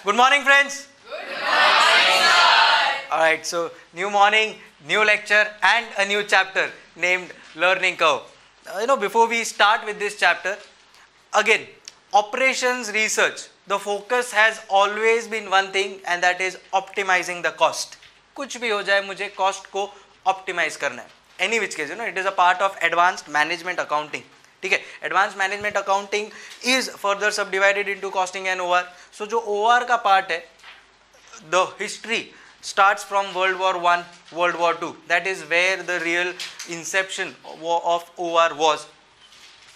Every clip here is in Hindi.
Good morning, friends. Good morning, sir. All right, so new morning, new lecture, and a new chapter named Learning Curve. Before we start with this chapter, again, operations research. The focus has always been one thing, and that is optimizing the cost. कुछ भी हो जाए, मुझे cost को optimize करना है. Any which case, it is a part of advanced management accounting. ठीक है, advance management accounting is further subdivided into costing and OR. So जो ओआर का पार्ट है, the history starts from world war 1, world war 2. That is where the real inception of OR was.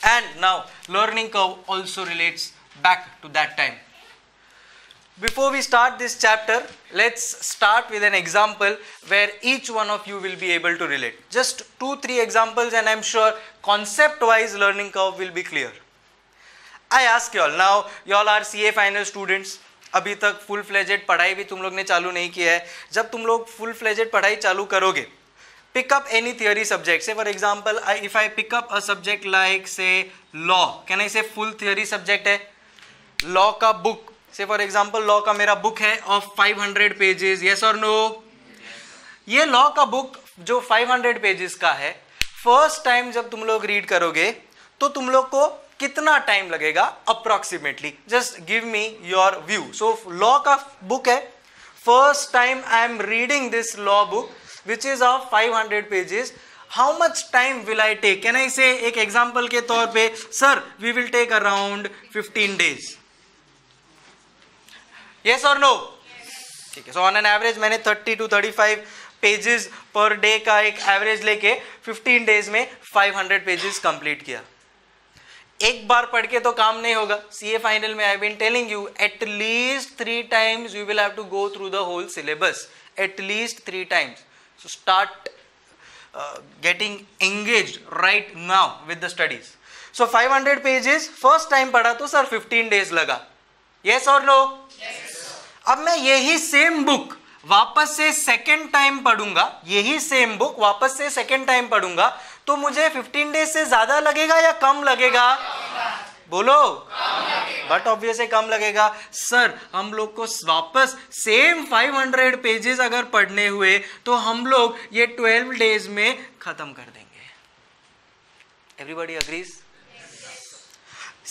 And now learning curve also relates back to that time. Before we start this chapter, let's start with an example where each one of you will be able to relate. Just 2-3 examples and I'm sure concept-wise learning curve will be clear. I ask you all, now you all are CA final students. अभी तक full-fledged पढ़ाई भी तुम लोग ने चालू नहीं किया है. जब तुम लोग full-fledged पढ़ाई चालू करोगे, pick up any theory subject. Say for example, if I pick up a subject like say law, can I say full theory subject है? Law का book. Say for example, law का मेरा बुक है ऑफ 500 पेजेस. यस और नो? ये लॉ का बुक जो 500 पेजेस का है, फर्स्ट टाइम जब तुम लोग रीड करोगे तो तुम लोग को कितना टाइम लगेगा approximately? Just give me your view. So law का बुक है, first time I am reading this law book which is of 500 pages. How much time will I take? Can I say एक एग्जाम्पल के तौर पे, sir we will take around 15 days. Yes or no? ठीक है. सो ऑन एन एवरेज मैंने 30 to 35 पेजेस पर डे का एक एवरेज लेके 15 डेज में 500 पेजेस कंप्लीट किया. एक बार पढ़ के तो काम नहीं होगा. सीए फाइनल में I been telling you at least 3 times you will have to go through the whole syllabus. At least 3 times. So start getting engaged right now with the studies. So 500 pages first time पढ़ा तो सर 15 डेज लगा. यस और नो? अब मैं यही सेम बुक वापस से सेकेंड टाइम पढ़ूंगा, यही सेम बुक वापस से सेकेंड टाइम पढ़ूंगा तो मुझे 15 डेज से ज्यादा लगेगा या कम लगेगा? बोलो. बट ऑब्वियसली कम लगेगा. सर हम लोग को वापस सेम 500 पेजेस अगर पढ़ने हुए तो हम लोग ये 12 डेज में खत्म कर देंगे. Everybody agrees?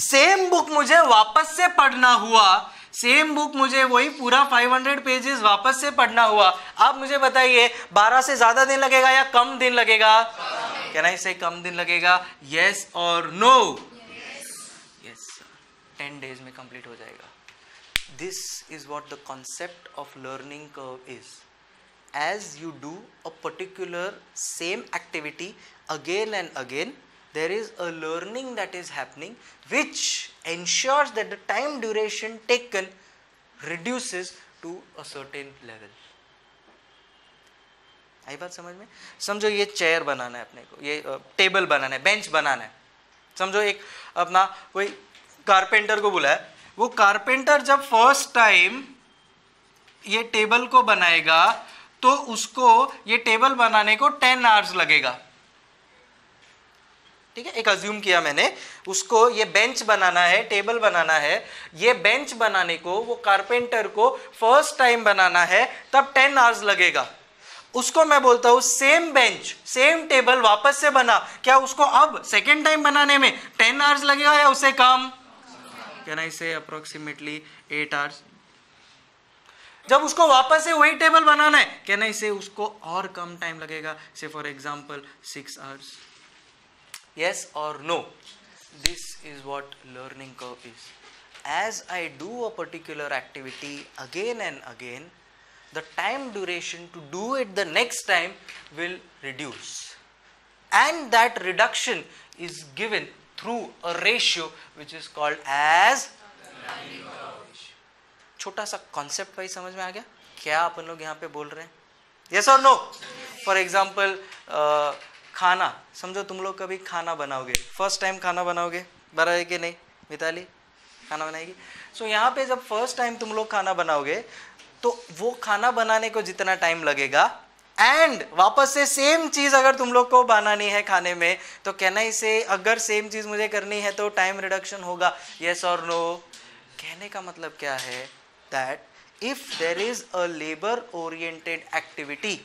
सेम बुक मुझे वापस से पढ़ना हुआ, सेम बुक मुझे वही पूरा 500 पेजेस वापस से पढ़ना हुआ. आप मुझे बताइए 12 से ज्यादा दिन लगेगा या कम दिन लगेगा? कैन आई से कम दिन लगेगा? यस और नो? यस. 10 डेज में कंप्लीट हो जाएगा. This is what the concept of learning curve is. As you do a particular same activity again and again, there is a learning that is happening which ensures that the time duration taken reduces to a certain level. आई बात समझ में? समझो ये चेयर बनाना है अपने को, ये टेबल बनाना है, बेंच बनाना है. समझो एक अपना कोई कारपेंटर को बुलाया, वो कारपेंटर जब फर्स्ट टाइम ये टेबल को बनाएगा तो उसको ये टेबल बनाने को 10 hours लगेगा. ठीक है, एक अज्यूम किया मैंने, उसको ये बेंच बनाना है, टेबल बनाना है. ये बेंच बनाने को वो कारपेंटर को फर्स्ट टाइम बनाना है तब 10 hours लगेगा. उसको मैं बोलता हूं सेम बेंच सेम टेबल वापस से बना, क्या उसको अब सेकेंड टाइम बनाने में 10 hours लगेगा या उससे कम? कैन आई से अप्रोक्सीमेटली 8 hours. जब उसको वापस से वही टेबल बनाना है, कैन आई से उसको और कम टाइम लगेगा, से for example 6 hours. Yes or no? This is what learning curve is. As I do a particular activity again and again, the time duration to do it the next time will reduce. And that reduction is given through a ratio which is called as learning curve. छोटा सा concept भाई समझ में आ गया? क्या अपन लोग यहाँ पे बोल रहे हैं? Yes or no? For example, खाना. समझो तुम लोग कभी खाना बनाओगे, फर्स्ट टाइम खाना बनाओगे, बनाएगी नहीं? मिताली खाना बनाएगी. सो यहाँ पे जब फर्स्ट टाइम तुम लोग खाना बनाओगे तो वो खाना बनाने को जितना टाइम लगेगा एंड वापस से सेम चीज अगर तुम लोग को बनानी है खाने में तो कहना ही से अगर सेम चीज मुझे करनी है तो टाइम रिडक्शन होगा. यस और नो? कहने का मतलब क्या है? that if there is a labor oriented activity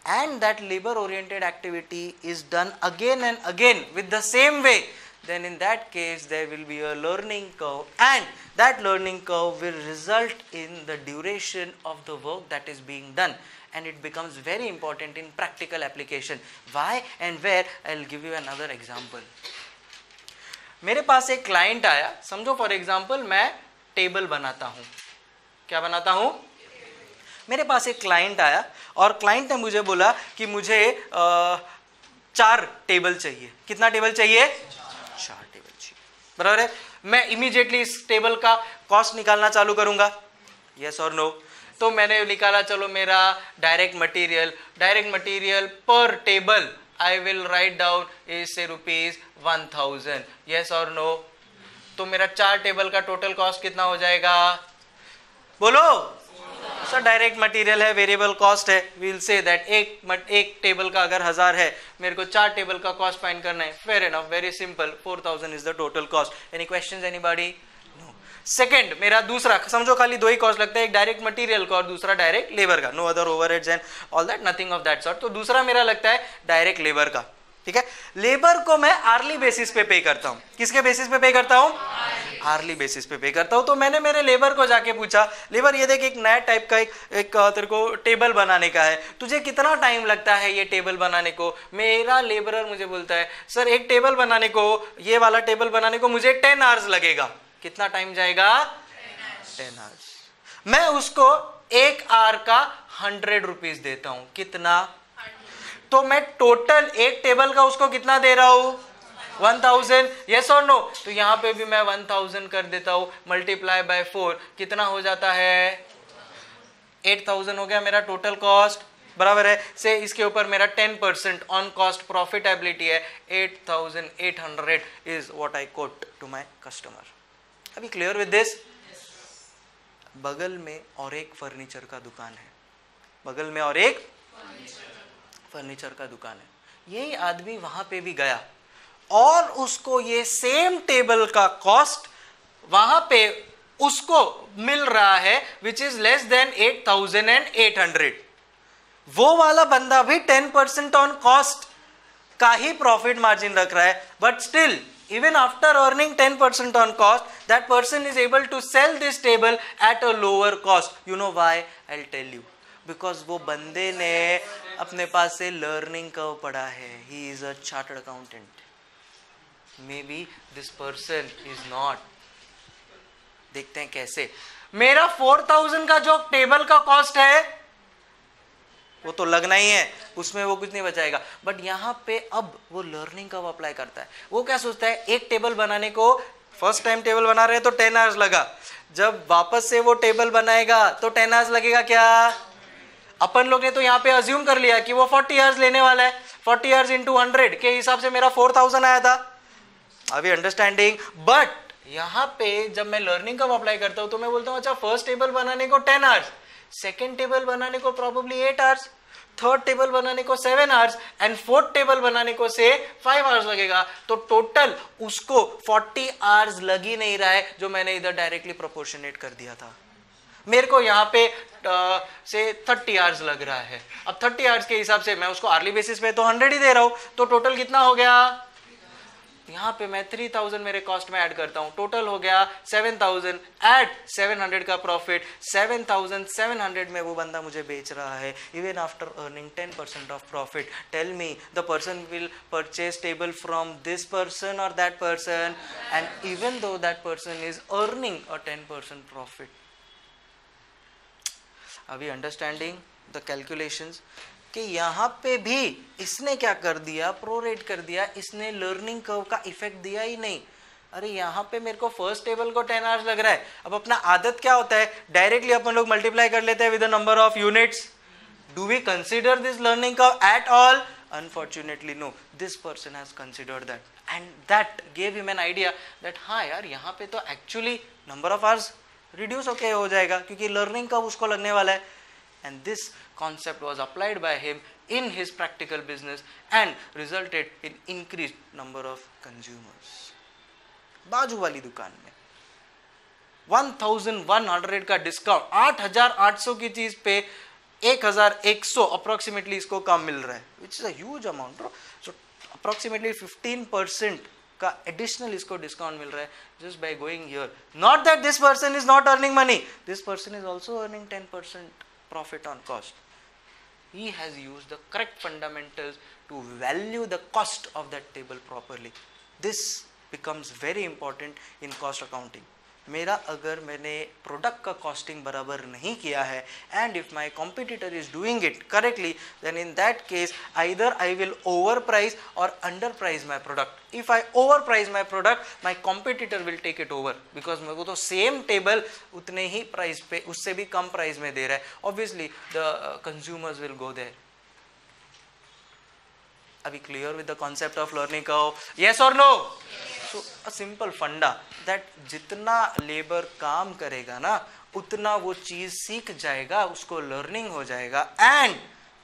and that labor oriented activity is done again and again with the same way, then in that case there will be a learning curve, and that learning curve will result in the duration of the work that is being done, and it becomes very important in practical application. Why and where? I'll give you another example. मेरे पास एक क्लाइंट आया, समझो फॉर एग्जाम्पल मैं टेबल बनाता हूँ. क्या बनाता हूँ? मेरे पास एक क्लाइंट आया और क्लाइंट ने मुझे बोला कि मुझे 4 टेबल चाहिए. कितना टेबल चाहिए? 4 टेबल चाहिए. बराबर है. मैं इमीडिएटली इस टेबल का कॉस्ट निकालना चालू करूंगा. यस और नो? तो मैंने निकाला, चलो मेरा डायरेक्ट मटेरियल पर table I will write down is say ₹1000. Yes or no? तो मेरा 4 टेबल का टोटल कॉस्ट कितना हो जाएगा? बोलो. सर डायरेक्ट मटेरियल है, वेरिएबल कॉस्ट है. वील से दैट एक टेबल का अगर 1000 है, मेरे को 4 टेबल का कॉस्ट फाइंड करना है. Fair enough, very simple. 4000 is the total cost. Any questions anybody? Second, मेरा दूसरा, समझो खाली 2 ही कॉस्ट लगता है, एक डायरेक्ट मटेरियल का और दूसरा डायरेक्ट लेबर का. No other overheads and all that, nothing of that sort. तो दूसरा मेरा लगता है डायरेक्ट लेबर का. ठीक है. लेबर को मैं आर्ली बेसिस पे पे करता हूं. किसके बेसिस पे पे करता हूं? आर्ली बेसिस पे पे करता हूं. तो मैंने मेरे लेबर को जाके पूछा, लेबर ये देख एक नया टाइप का एक तेरे को टेबल बनाने का है, तुझे कितना टाइम लगता है ये टेबल बनाने को? मेरा लेबरर मुझे बोलता है, सर एक टेबल बनाने को, ये वाला टेबल बनाने को मुझे 10 आवर्स लगेगा. कितना टाइम जाएगा? 10 आवर्स. मैं उसको 1 आवर का 100 रुपीज देता हूं. कितना? तो मैं टोटल एक टेबल का उसको कितना दे रहा हूं? 1000. यस और नो? तो यहां पे भी मैं 1000 कर देता हूं, मल्टीप्लाई बाय 4. कितना हो जाता है? 8000 हो गया मेरा टोटल कॉस्ट. बराबर है. से इसके ऊपर मेरा 10% ऑन कॉस्ट प्रॉफिटेबिलिटी है. 8800 is what I quote to my customer. अभी क्लियर विद दिस? बगल में और एक फर्नीचर का दुकान है. बगल में और एक फर्नीचर का दुकान है. यही आदमी वहां पे भी गया और उसको ये सेम टेबल का कॉस्ट वहां पे उसको मिल रहा है विच इज लेस देन 8800. वो वाला बंदा भी 10% ऑन कॉस्ट का ही प्रॉफिट मार्जिन रख रहा है, but still even after earning 10% on cost, that person is able to sell this table at a lower cost. You know why? I'll tell you. Because वो बंदे ने अपने पास से learning curve पढ़ा है. He is a chartered accountant. Maybe this person is not. देखते हैं कैसे. मेरा 4000 का जो टेबल का कॉस्ट है वो तो लगना ही है, उसमें वो कुछ नहीं बचाएगा. बट यहाँ पे अब वो लर्निंग का अप्लाई करता है. वो क्या सोचता है, एक टेबल बनाने को, फर्स्ट टाइम टेबल बना रहे हैं तो 10 आवर्स लगा, जब वापस से वो टेबल बनाएगा तो 10 आवर्स लगेगा. क्या अपन लोग ने तो यहाँ पे अज्यूम कर लिया कि वो 40 आवर्स लेने वाला है. 40 आवर्स इंटू 100 के हिसाब से मेरा 4000 आया था. अभी अंडरस्टैंडिंग? बट यहाँ पे जब मैं लर्निंग का अप्लाई करता हूँ तो मैं बोलता हूँ अच्छा फर्स्ट टेबल बनाने को 10 आवर्स, सेकेंड टेबल बनाने को प्रॉबेबली 8 आवर्स, थर्ड टेबल बनाने को 7 आवर्स एंड फोर्थ टेबल बनाने को से 5 आवर्स लगेगा. तो टोटल उसको 40 आवर्स लग ही नहीं रहा है जो मैंने इधर डायरेक्टली प्रोपोर्शनेट कर दिया था. मेरे को यहाँ पे से 30 आवर्स लग रहा है. अब 30 आवर्स के हिसाब से मैं उसको आर्ली बेसिस पे तो 100 ही दे रहा हूँ, तो टोटल कितना हो गया? यहाँ पे मैं 3000 मेरे कॉस्ट में ऐड करता हूँ, टोटल हो गया 7000. ऐड 700 का प्रॉफिट, 7700 में वो बंदा मुझे बेच रहा है. Even after earning 10% of profit, tell me the person will purchase table from this person और that person, and even though that person is earning a 10% profit. अभी अंडरस्टैंडिंग द कैलकुलेशंस कि यहाँ पे भी इसने क्या कर दिया, प्रोरेट कर दिया. इसने लर्निंग कर्व का इफेक्ट दिया ही नहीं. अरे यहाँ पे मेरे को फर्स्ट टेबल को 10 आवर्स लग रहा है. अब अपना आदत क्या होता है, डायरेक्टली अपन लोग मल्टीप्लाई कर लेते हैं with the number of units. Do we consider this learning curve at all? Unfortunately no. This person has considered that and that gave him an idea that हाँ यार यहाँ पे तो actually number of hours reduce होके हो जाएगा क्योंकि लर्निंग कर्व उसको लगने वाला है. And this concept was applied by him in his practical business and resulted in increased number of consumers. बाजू वाली दुकान में 1100 का डिस्काउंट, 8800 की चीज पे 1100 अप्रोक्सीमेटली इसको कम मिल रहा है, which is a huge amount. So approximately 15% का एडिशनल इसको डिस्काउंट मिल रहा है just by going here. Not that this person is not earning money, this person is also earning 10% profit on cost. He has used the correct fundamentals to value the cost of that table properly. This becomes very important in cost accounting. मेरा अगर मैंने प्रोडक्ट का कॉस्टिंग बराबर नहीं किया है and if my competitor is doing it correctly, then in that case either I will overprice और underprice my product. If I overprice my product, my competitor will take it over, because मेरे को तो सेम टेबल उतने ही प्राइस पे, उससे भी कम प्राइस में दे रहा है। Obviously the consumers will go there. Are we clear with the concept of learning curve? Yes or no? Yes. So a simple funda that जितना लेबर काम करेगा ना उतना वो चीज सीख जाएगा, उसको लर्निंग हो जाएगा एंड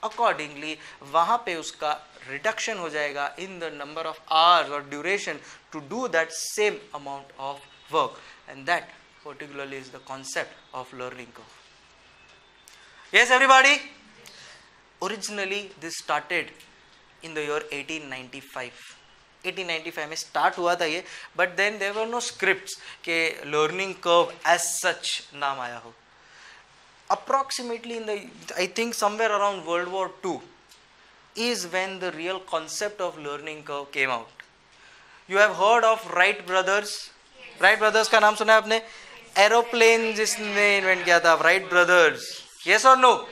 अकॉर्डिंगली वहां पे उसका रिडक्शन हो जाएगा in the number of hours और duration to do that same amount of work, and that particularly is the concept of learning curve. Yes everybody? Originally this started in the year 1895 में स्टार्ट हुआ था ये, but then there were no scripts के लर्निंग कर्व एज सच नाम आया हो। Approximately in the I think somewhere around World war 2 is when the real concept of learning curve came out. You have heard of Wright brothers? Wright brothers का नाम सुना है आपने? एरोप्लेन जिसने इन्वेंट किया था, राइट ब्रदर्स। यस और no?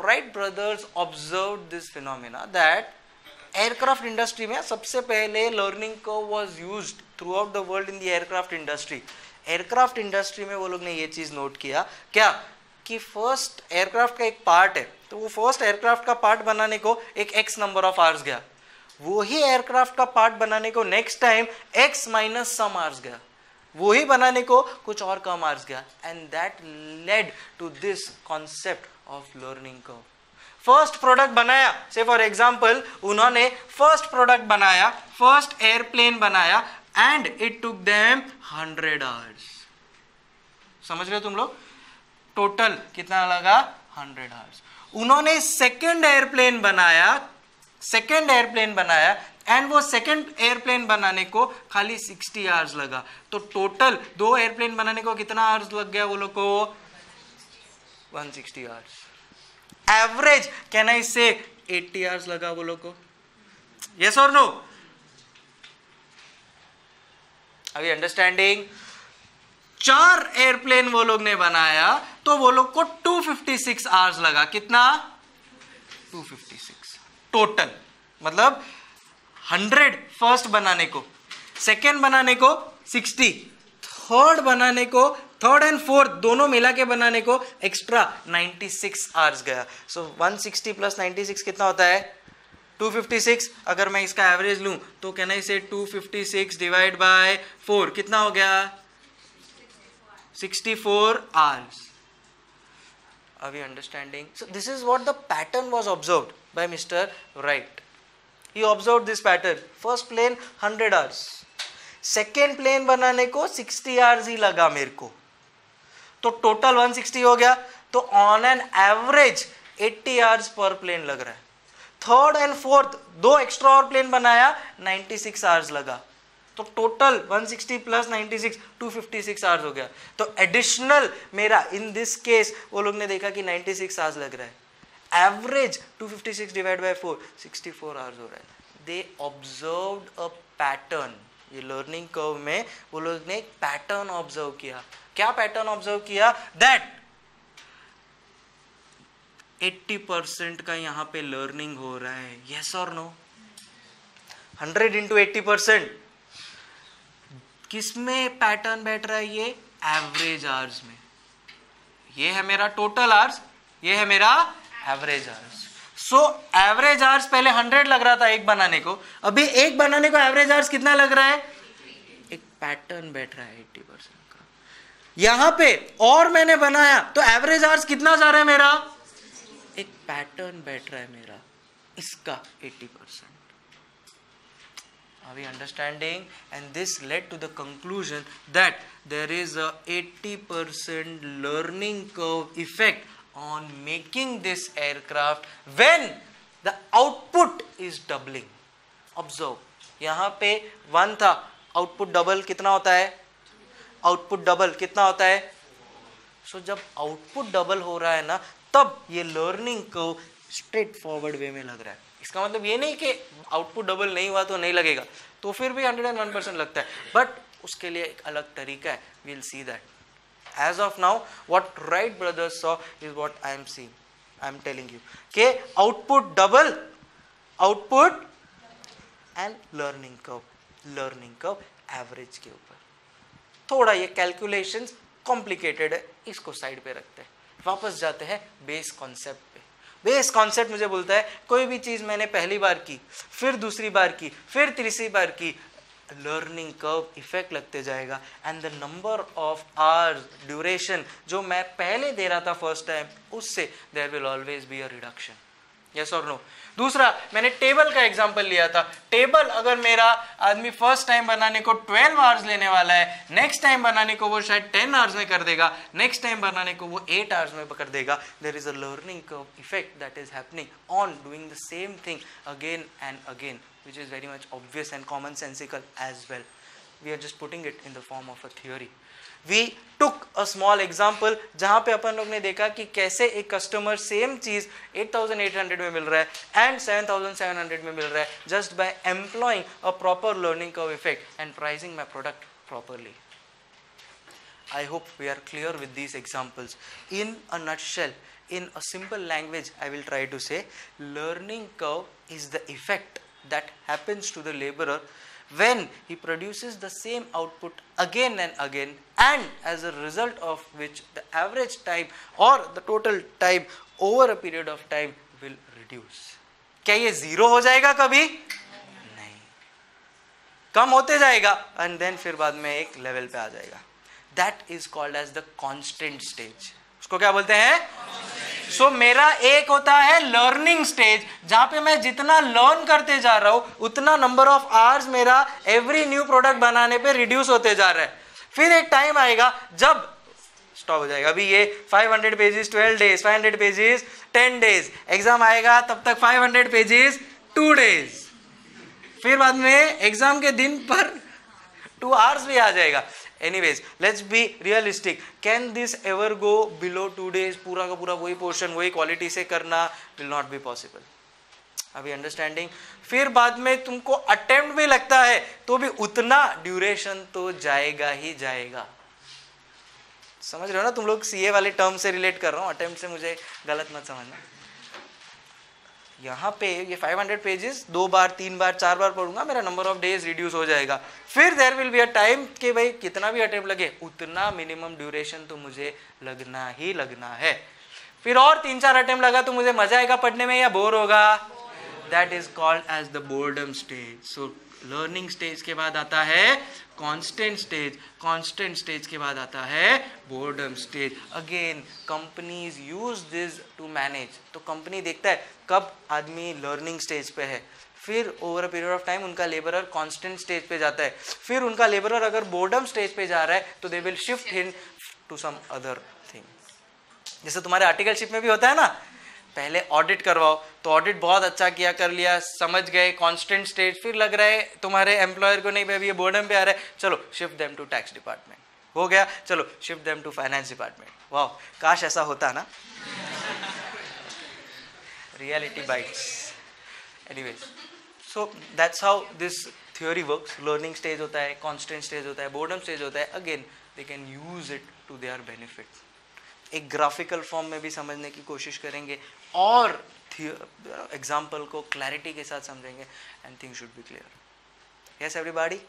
Wright brothers observed this phenomena that aircraft industry में सबसे पहले learning curve was used throughout the world in the aircraft industry. Aircraft industry में वो लोग ने ये चीज नोट किया क्या कि फर्स्ट एयरक्राफ्ट का एक पार्ट है, तो वो फर्स्ट एयरक्राफ्ट का पार्ट बनाने को एक x नंबर ऑफ आवर्स गया, वही एयरक्राफ्ट का पार्ट बनाने को next time x minus some hours गया, वही बनाने को कुछ और कम आवर्स गया, and that led to this concept of learning curve. First product बनाया, से फॉर एग्जांपल उन्होंने फर्स्ट प्रोडक्ट बनाया, फर्स्ट एयरप्लेन बनाया and it took them 100 hours. समझ रहे हो तुम लोग? टोटल कितना लगा? 100 आवर्स। उन्होंने सेकंड एयरप्लेन बनाया एंड वो सेकंड एयरप्लेन बनाने को खाली 60 आवर्स लगा, तो टोटल 2 एयरप्लेन बनाने को कितना आवर्स लग गया वो लोग को? 160 आवर्स। एवरेज कैन आई से 80 आवर्स लगा वो लोग को। यस और no? Are we understanding? 4 airplane वो लोग ने बनाया तो वो लोग को 256 आवर्स लगा। कितना? 256 टोटल। मतलब 100 फर्स्ट बनाने को, सेकेंड बनाने को 60, थर्ड बनाने को, थर्ड एंड फोर्थ दोनों मिला के बनाने को एक्स्ट्रा 96 आवर्स गया। सो 160 प्लस 96 कितना होता है? 256। अगर मैं इसका एवरेज लूं तो कैन आई से 256 डिवाइड बाय 4 कितना हो गया? 64 hours. Are we understanding? So this is what the pattern was observed by Mr. Wright. He observed this pattern. First plane 100 hours. Second plane बनाने को 60 hours ही लगा मेरे को, तो टोटल 160 हो गया, तो ऑन एन एवरेज 80 hours पर प्लेन लग रहा है। थर्ड एंड फोर्थ 2 एक्स्ट्रा और प्लेन बनाया, 96 hours लगा, तो टोटल 160 प्लस 96 256 आवर्स हो गया। तो एडिशनल मेरा इन दिस केस वो लोग ने देखा कि 96 आवर्स लग रहा है, एवरेज 256 डिवाइड बाय 4 64 आवर्स हो रहा है। दे ऑब्जर्व्ड अ पैटर्न। ये लर्निंग कर्व में वो लोग ने एक पैटर्न ऑब्जर्व किया। क्या पैटर्न ऑब्जर्व किया? दैट 80% का यहाँ पे लर्निंग हो रहा है। यस और नो? 100 into 80%। किसमें पैटर्न बैठ रहा है? ये एवरेज आवर्स में। ये है मेरा टोटल आवर्स, ये है मेरा average hours. So average hours पहले 100 लग रहा था एक बनाने को, अभी एक बनाने को एवरेज आवर्स कितना लग रहा है? एक पैटर्न बैठ रहा है 80% का यहां पे, और मैंने बनाया तो एवरेज आवर्स कितना जा रहा है मेरा? एक पैटर्न बैठ रहा है मेरा इसका 80%। Are we understanding? And this led to the conclusion that there is a 80% learning curve effect on making this aircraft when the output is doubling. Observe, यहाँ पे 1 था, output double कितना होता है? Output double कितना होता है? So जब output double हो रहा है ना, तब ये learning curve straight forward way में लग रहा है. इसका मतलब ये नहीं कि आउटपुट डबल नहीं हुआ तो नहीं लगेगा, तो फिर भी 101% लगता है, बट उसके लिए एक अलग तरीका है. We will see that. As of now what Wright brothers saw is what I am seeing. I am telling you कि output double, output and learning curve average के ऊपर. थोड़ा ये कैलकुलेशंस कॉम्प्लिकेटेड है, इसको साइड पे रखते हैं. वापस जाते हैं बेस कॉन्सेप्ट पे. बेस कॉन्सेप्ट मुझे बोलता है कोई भी चीज मैंने पहली बार की, फिर दूसरी बार की, फिर तीसरी बार की, लर्निंग कर्व इफेक्ट लगते जाएगा. And the number of hours duration जो मैं पहले दे रहा था फर्स्ट टाइम, उससे there will always be a reduction. Yes और नो. दूसरा, मैंने टेबल का एग्जांपल लिया था. टेबल अगर मेरा आदमी फर्स्ट टाइम बनाने को 12 आवर्स लेने वाला है, नेक्स्ट टाइम बनाने को वो शायद 10 आवर्स में कर देगा, नेक्स्ट टाइम बनाने को वो 8 आवर्स में कर देगा. There is a learning curve effect that is happening on doing the same thing again and again, which is very much obvious and commonsensical as well. We are just putting it in the form of a theory. We took a small example जहाँ पे अपन लोग ने देखा कि कैसे एक कस्टमर सेम चीज 8,800 में मिल रहा है एंड 7,700 में मिल रहा है just by employing a proper learning curve effect and pricing my product properly. I hope we are clear with these examples. In a nutshell, in a simple language, I will try to say learning curve is the effect that happens to the laborer when he produces the same output again and again, and as a result of which the average time or the total time over a period of time will reduce. क्या ये जीरो हो जाएगा कभी? नहीं, कम होते जाएगा and then फिर बाद में एक लेवल पे आ जाएगा. That is called as the constant stage. उसको क्या बोलते हैं? सो मेरा एक होता है लर्निंग स्टेज, जहां पे मैं जितना लर्न करते जा रहा हूं उतना नंबर ऑफ आवर्स मेरा एवरी न्यू प्रोडक्ट बनाने पे रिड्यूस होते जा रहा है. फिर एक टाइम आएगा जब स्टॉप हो जाएगा. अभी ये 500 pages 12 days, 500 pages 10 days, exam आएगा तब तक 500 पेजेस 2 डेज, फिर बाद में एग्जाम के दिन पर 2 आवर्स भी आ जाएगा. Anyways, let's be realistic. Can this ever go below 2 days? पूरा का पूरा वही पोर्शन वही क्वालिटी से करना will not be possible. Are we understanding? फिर बाद में तुमको अटेम्प्ट भी लगता है तो भी उतना ड्यूरेशन तो जाएगा ही जाएगा. समझ रहे हो ना? तुम लोग सीए वाले टर्म से रिलेट कर रहा हूँ, अटेम्प्ट से मुझे गलत मत समझना. यहाँ पे ये 500 पेजेस 2 बार 3 बार 4 बार पढ़ूंगा, मेरा नंबर ऑफ डेज रिड्यूस हो जाएगा. फिर there will be a time कि भाई कितना भी अटेम्प्ट लगे उतना मिनिमम ड्यूरेशन तो मुझे लगना ही लगना है. फिर और 3-4 अटेम्प्ट लगा तो मुझे मजा आएगा पढ़ने में या बोर होगा? That is called as the boredom stage. So learning stage के बाद आता है कांस्टेंट स्टेज, कांस्टेंट स्टेज के बाद आता है boredom stage. Again companies use this to manage. तो कंपनी देखता है कब आदमी लर्निंग स्टेज पे है, फिर over a period of time उनका लेबरर कांस्टेंट स्टेज पे जाता है, फिर उनका लेबरर अगर बोर्डम स्टेज पे जा रहा है तो they will shift him to some other thing. जैसे तुम्हारे आर्टिकलशिप में भी होता है ना, पहले ऑडिट करवाओ तो ऑडिट बहुत अच्छा किया, कर लिया, समझ गए, कांस्टेंट स्टेज, फिर लग रहा है तुम्हारे एम्प्लॉयर को नहीं भाई ये बोर्डम पे आ रहा है, चलो shift them to tax department. हो गया, चलो shift them to finance department. वाह, काश ऐसा होता ना. Reality bites. Anyways, so that's how this theory works. Learning stage होता है, कांस्टेंट स्टेज होता है, बोर्डम स्टेज होता है. Again they can use it to their benefit. एक ग्राफिकल फॉर्म में भी समझने की कोशिश करेंगे और एग्जाम्पल को क्लैरिटी के साथ समझेंगे and things should be clear. Yes everybody?